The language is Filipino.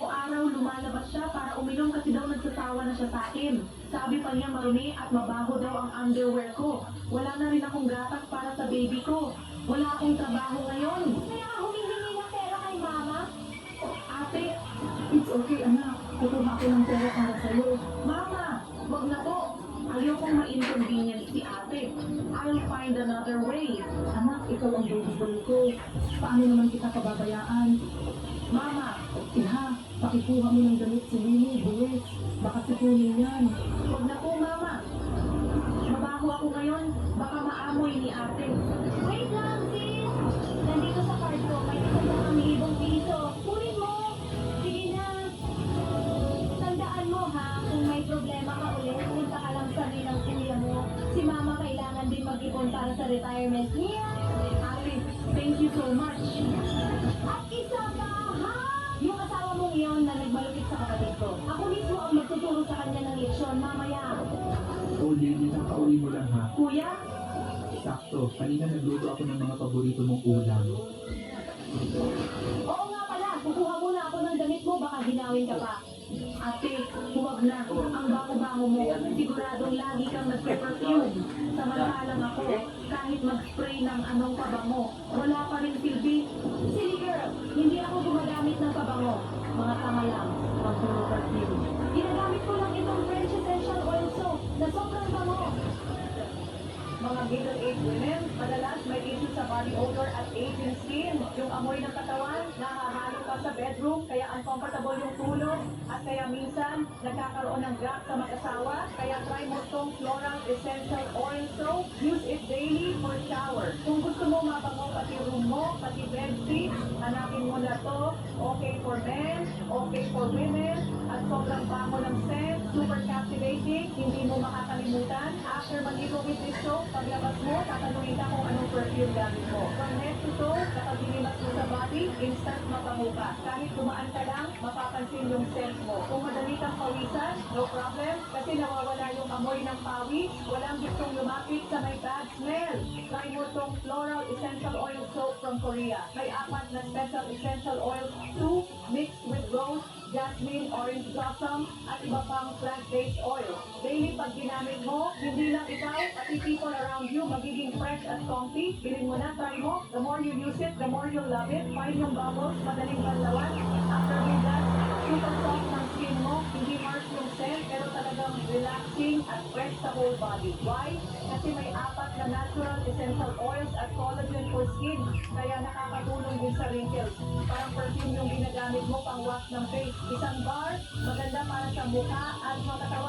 O araw lumalabas siya para uminom kasi daw nagsasawa na siya sa akin. Sabi pa niya marumi at mabaho daw ang underwear ko. Wala na rin akong gatas para sa baby ko. Wala akong trabaho ngayon. Kaya ka humihingi ng pera kay mama? Ate, it's okay anak. Kukuha ako ng pera para sa'yo. Mama, wag na po. Ayokong ma-inconvenience si ate. I'll find another way. Anak, ikaw ang baby boy ko. Paano naman kita pababayaan? Mama, iha, pakikuha mo ng damit si Winnie, buwis. Baka sipunin yan. Wag na po, mama. Mabaho ako ngayon. Baka maamoy ni ate. Wait lang, sis! Nandito sa card ko, may 1,000 piso. Kunin mo! Sige na! Tandaan mo ha, kung may problema ka ulit, punta ka lang sa ng kuya mo. Si mama kailangan din mag-ipon para sa retirement niya. Ate, thank you so much. At isa pa, ha? Yung asawa mong iyon na nagmalupit sa kapatid ko. Ako mismo ang magtuturo sa kanya ng leksyon mamaya. Oh, Lily, nakauwi mo lang ha. Kuya, Sakto, kanina nagluto ako ng mga paborito mong ulam. Oo nga pala, kukuha muna ako ng damit mo, baka ginawin ka pa. ate, huwag na. Ang bango-bango mo. Siguradong lagi kang nagpe-perfume. Samantalang ako, kahit mag-spray ng anong pabango, wala pa rin silbi. Silly girl, hindi ako gumagamit ng pabango. Mga tama lang, ang puro perfume. Ginagamit ko lang itong French essential oil soap na sobrang bango. Mga middle-aged women, madalas may issue sa body odor at aging skin. Yung amoy ng katawan, nahahalo ka sa bedroom, kaya uncomfortable yung tulog, at kaya minsan, nagkakaroon ng gap sa mag-asawa. Kaya try mo tong Floral Essential Oil Soap. Use it daily for shower. Kung gusto mo mabango pati room mo, pati bed sheets, hanapin mo na to. Okay for men, okay for women, at sobrang bango ng scent, super captivating, hindi mo makakalimutan. After mag-ito with this soap, paglabas mo, tatanungin ka kung anong perfume gamit mo. From head to toe, kapag hinimas mo sa body, instant mabango ka. Kahit dumaan ka lang, mapapansin yung scent mo. Kung madali kang pawisan, no problem, kasi nawawala yung amoy ng pawis, walang gustong lumapit sa may bad smell. Try mo tong Floral Essential Oil Soap from Korea. May 4 na special essential oils, 2 mixed with rose, jasmine, orange blossom, at iba pang plant-based oil. Daily pag ginamit mo, hindi lang ikaw, pati people around you magiging fresh at comfy. Bilhin mo na, try mo. The more you use it, the more you'll love it. Find yung bubbles, madaling banlawan. After doing that, super soft ng skin mo, hindi harsh yung scent, pero talagang relaxing at fresh sa whole body. Why? Kasi may 4 na natural essential oils at collagen for skin, kaya nakakatulong din sa wrinkles. Parang perfume yung ginagamit mo pang wash ng face. Isang bar, maganda para sa mukha at makatawan